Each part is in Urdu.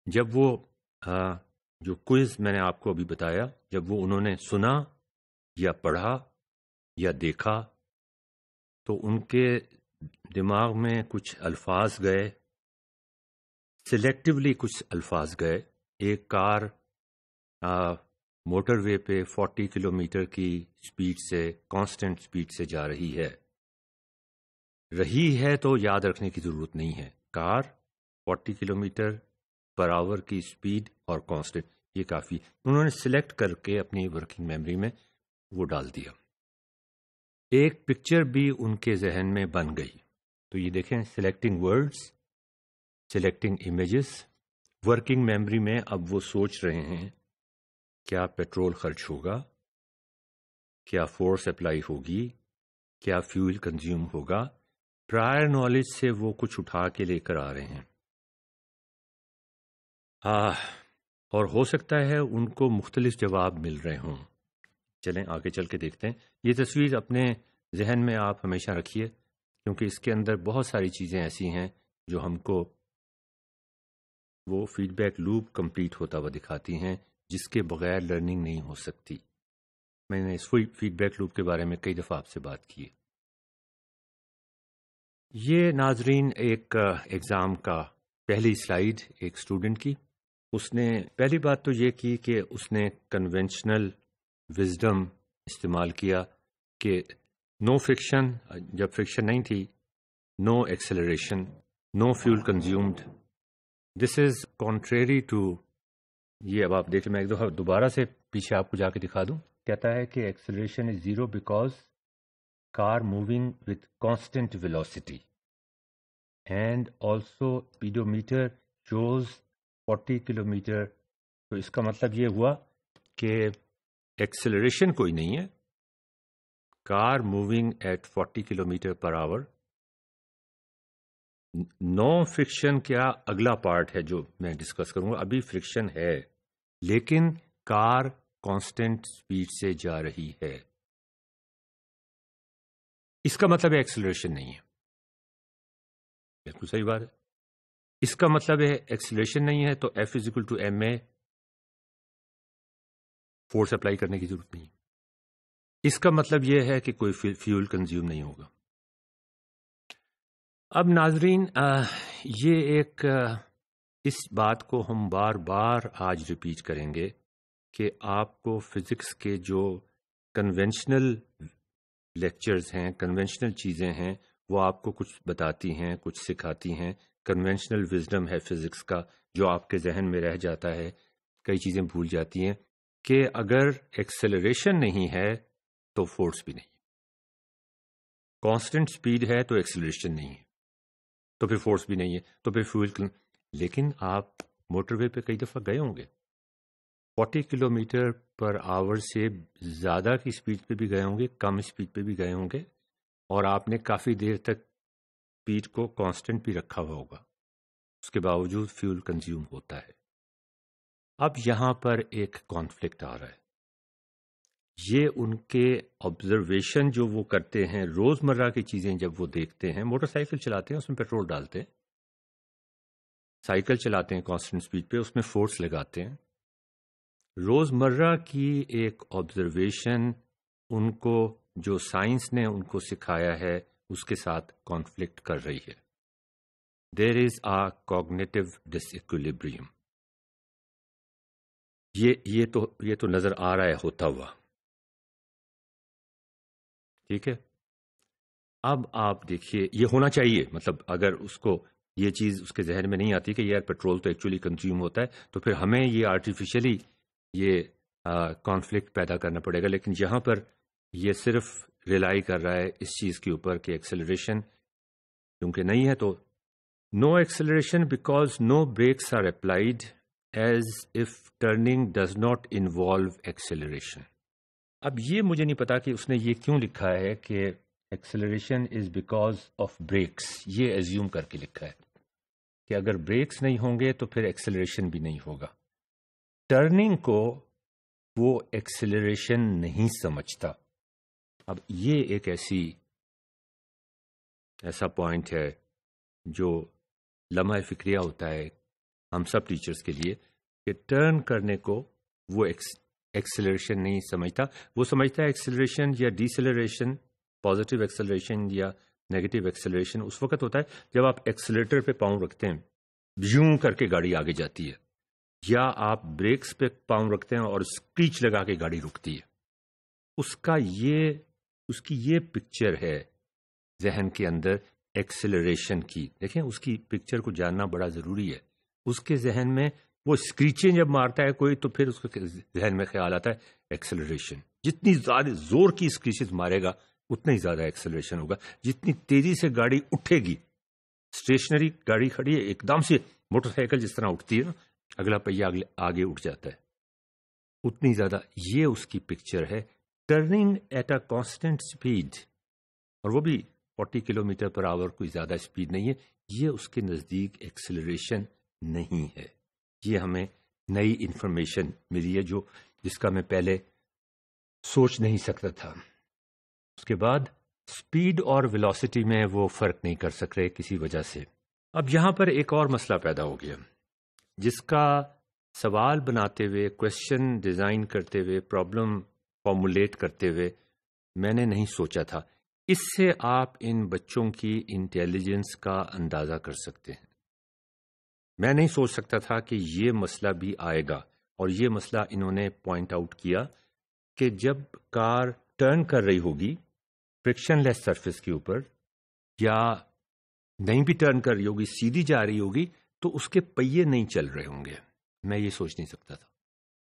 جب وہ جو کوئز میں نے آپ کو ابھی بتایا، جب وہ انہوں نے سنا یا پڑھا یا دیکھا تو ان کے دماغ میں کچھ الفاظ گئے، سلیکٹیولی کچھ الفاظ گئے. ایک کار موٹر وے پہ 40 کلومیٹر کی سپیڈ سے، کانسٹنٹ سپیڈ سے جا رہی ہے تو یاد رکھنے کی ضرورت نہیں ہے. کار 40 کلومیٹر پر آور کی سپیڈ اور کانسٹنٹ، یہ کافی. انہوں نے سلیکٹ کر کے اپنی ورکنگ میموری میں وہ ڈال دیا. ایک پکچر بھی ان کے ذہن میں بن گئی. تو یہ دیکھیں، selecting words, selecting images. Working memory میں اب وہ سوچ رہے ہیں کیا پیٹرول خرچ ہوگا، کیا فورس اپلائی ہوگی، کیا فیول کنزیوم ہوگا. پرائر نالج سے وہ کچھ اٹھا کے لے کر آ رہے ہیں. اور ہو سکتا ہے ان کو مختلف جواب مل رہے ہوں. چلیں آگے چل کے دیکھتے ہیں. یہ تصویر اپنے ذہن میں آپ ہمیشہ رکھیے، کیونکہ اس کے اندر بہت ساری چیزیں ایسی ہیں جو ہم کو وہ فیڈ بیک لوپ کمپلیٹ ہوتا ہوا دکھاتی ہیں، جس کے بغیر لرننگ نہیں ہو سکتی. میں نے اس فیڈ بیک لوپ کے بارے میں کئی دفعہ آپ سے بات کی ہے. یہ ناظرین ایک ایگزام کا پہلی سلائیڈ ایک اسٹوڈنٹ کی. اس نے پہلی بات تو یہ کی کہ اس نے کنونشنل وزڈم استعمال کیا کہ نو فرکشن، جب فرکشن نہیں تھی، no acceleration, no fuel consumed. This is contrary to, یہ اب آپ دیکھ لیں، میں ایک دفعہ دوبارہ سے پیچھے آپ کو جا کے دکھا دوں. کہتا ہے کہ acceleration is zero because car moving with constant velocity and also speedometer shows 40 kilometre. تو اس کا مطلب یہ ہوا کہ ایکسلریشن کوئی نہیں ہے، car moving at 40 kilometre per hour. No friction کیا اگلا پارٹ ہے جو میں ڈسکس کروں گا. ابھی فرکشن ہے لیکن کار کانسٹنٹ سپیڈ سے جا رہی ہے. اس کا مطلب ایکسلریشن نہیں ہے. بالکل صحیح بات ہے. اس کا مطلب ہے ایکسلریشن نہیں ہے تو F is equal to M A, force apply کرنے کی ضرورت نہیں ہے. اس کا مطلب یہ ہے کہ کوئی فیول کنزیوم نہیں ہوگا. اب ناظرین، یہ ایک اس بات کو ہم بار بار آج ریپیٹ کریں گے کہ آپ کو فزکس کے جو کنونشنل لیکچرز ہیں، کنونشنل چیزیں ہیں، وہ آپ کو کچھ بتاتی ہیں، کچھ سکھاتی ہیں. کنونشنل وزڈم ہے فزکس کا جو آپ کے ذہن میں رہ جاتا ہے، کئی چیزیں بھول جاتی ہیں کہ اگر ایکسلریشن نہیں ہے تو فورس بھی نہیں. کانسٹنٹ سپیڈ ہے تو ایکسلریشن نہیں ہے، تو پھر فورس بھی نہیں ہے، تو پھر فیول. لیکن آپ موٹر وے پہ کئی دفعہ گئے ہوں گے، 40 کلومیٹر پر آور سے زیادہ کی سپیڈ پہ بھی گئے ہوں گے، کم سپیڈ پہ بھی گئے ہوں گے، اور آپ نے کافی دیر تک سپیڈ کو کانسٹنٹ بھی رکھا ہوا ہوگا، اس کے باوجود فیول کنزیوم ہوتا ہے. اب یہاں پر ایک کانفلکٹ آ رہا ہے. یہ ان کے آبزرویشن جو وہ کرتے ہیں، روزمرہ کی چیزیں جب وہ دیکھتے ہیں، موٹر سائیکل چلاتے ہیں اس میں پیٹرول ڈالتے ہیں، سائیکل چلاتے ہیں کانسٹنٹ سپیڈ پہ اس میں فورس لگاتے ہیں. روزمرہ کی ایک آبزرویشن ان کو جو سائنس نے ان کو سکھایا ہے اس کے ساتھ کانفلکٹ کر رہی ہے. دیر از اے کوگنیٹو ڈس ایکویلبریم. یہ تو نظر آ رہا ہے ہوتا ہوا، ٹھیک ہے. اب آپ دیکھیے، یہ ہونا چاہیے، مطلب اگر اس کو یہ چیز اس کے ذہن میں نہیں آتی کہ یار پیٹرول تو ایکچولی کنزیوم ہوتا ہے، تو پھر ہمیں یہ آرٹیفیشلی یہ کانفلکٹ پیدا کرنا پڑے گا. لیکن یہاں پر یہ صرف ریلائی کر رہا ہے اس چیز کے اوپر کہ ایکسلریشن کیونکہ نہیں ہے تو no acceleration because no brakes are applied as if turning does not involve acceleration. اب یہ مجھے نہیں پتا کہ اس نے یہ کیوں لکھا ہے کہ acceleration is because of brakes. یہ ایزیوم کر کے لکھا ہے کہ اگر بریکس نہیں ہوں گے تو پھر ایکسلریشن بھی نہیں ہوگا. ٹرننگ کو وہ ایکسلریشن نہیں سمجھتا. اب یہ ایک ایسا پوائنٹ ہے جو لمحہ فکریہ ہوتا ہے ہم سب ٹیچرز کے لیے کہ ٹرن کرنے کو وہ ایکسلریشن نہیں سمجھتا. وہ سمجھتا ہے ایکسلریشن یا ڈیسلریشن، پازیٹیو ایکسلریشن یا نیگیٹو ایکسلریشن اس وقت ہوتا ہے جب آپ ایکسلیٹر پہ پاؤں رکھتے ہیں، یوں کر کے گاڑی آگے جاتی ہے، یا آپ بریکس پہ پاؤں رکھتے ہیں اور اسکریچ لگا کے گاڑی رکتی ہے. اس کی یہ پکچر ہے ذہن کے اندر ایکسلریشن کی. دیکھیں اس کی پکچر کو جاننا بڑا ضروری ہے. اس کے ذہن میں وہ اسکریچیں جب مارتا ہے کوئی تو پھر اس کے ذہن میں خیال آتا ہے ایکسلریشن. جتنی زیادہ زور کی اسکریچز مارے گا اتنا ہی زیادہ ایکسلریشن ہوگا. جتنی تیزی سے گاڑی اٹھے گی، اسٹیشنری گاڑی کھڑی ہے ایک دم سے موٹر سائیکل جس طرح اٹھتی ہے نا، اگلا پہیہ آگے اٹھ جاتا ہے، اتنی زیادہ یہ اس کی پکچر ہے. Turning at a constant speed, اور وہ بھی 40 کلومیٹر پر آور کوئی زیادہ اسپیڈ نہیں ہے، یہ اس کے نزدیک ایکسلریشن نہیں ہے. یہ ہمیں نئی انفارمیشن ملی ہے جس کا میں پہلے سوچ نہیں سکتا تھا. اس کے بعد اسپیڈ اور ویلوسٹی میں وہ فرق نہیں کر سک رہے کسی وجہ سے. اب یہاں پر ایک اور مسئلہ پیدا ہو گیا جس کا سوال بناتے ہوئے، کویشچن ڈیزائن کرتے ہوئے، پرابلم فارمولیٹ کرتے ہوئے میں نے نہیں سوچا تھا. اس سے آپ ان بچوں کی انٹیلیجنس کا اندازہ کر سکتے ہیں. میں نہیں سوچ سکتا تھا کہ یہ مسئلہ بھی آئے گا، اور یہ مسئلہ انہوں نے پوائنٹ آؤٹ کیا کہ جب کار ٹرن کر رہی ہوگی فرکشن لیس سرفیس کے اوپر، یا نہیں بھی ٹرن کر رہی ہوگی، سیدھی جا رہی ہوگی، تو اس کے پہیے نہیں چل رہے ہوں گے. میں یہ سوچ نہیں سکتا تھا.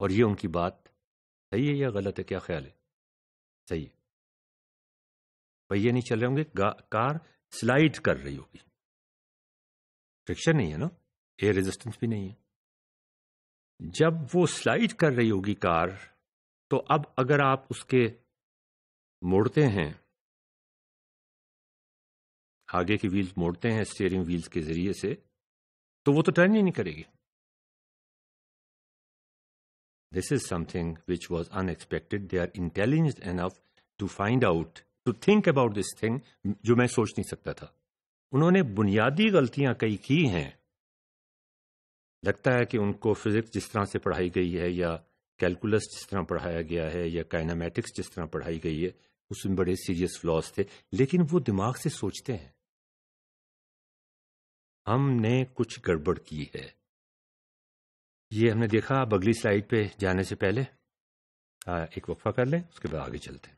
اور یہ ان کی بات صحیح ہے یا غلط ہے؟ کیا خیال ہے؟ صحیح. پہیے نہیں چل رہے ہوں گے، کار سلائڈ کر رہی ہوگی. فرکشن نہیں ہے نا، ایئر ریزسٹنس بھی نہیں ہے. جب وہ سلائڈ کر رہی ہوگی کار، تو اب اگر آپ اس کے موڑتے ہیں، آگے کی ویلز موڑتے ہیں اسٹیئرنگ ویلز کے ذریعے سے، تو وہ تو ٹرن ہی نہیں کرے گی. This is something which was unexpected. They are intelligent enough to find out, to think about this thing جو میں سوچ نہیں سکتا تھا. انہوں نے بنیادی غلطیاں کئی کی ہیں. لگتا ہے کہ ان کو فزکس جس طرح سے پڑھائی گئی ہے، یا کیلکولس جس طرح پڑھایا گیا ہے، یا کائنامیٹکس جس طرح پڑھائی گئی ہے، اس میں بڑے سیریس فلاز تھے، لیکن وہ دماغ سے سوچتے ہیں. ہم نے کچھ گڑبڑ کی ہے. یہ ہم نے دیکھا. اب اگلی سلائیڈ پہ جانے سے پہلے ایک وقفہ کر لیں، اس کے بعد آگے چلتے ہیں.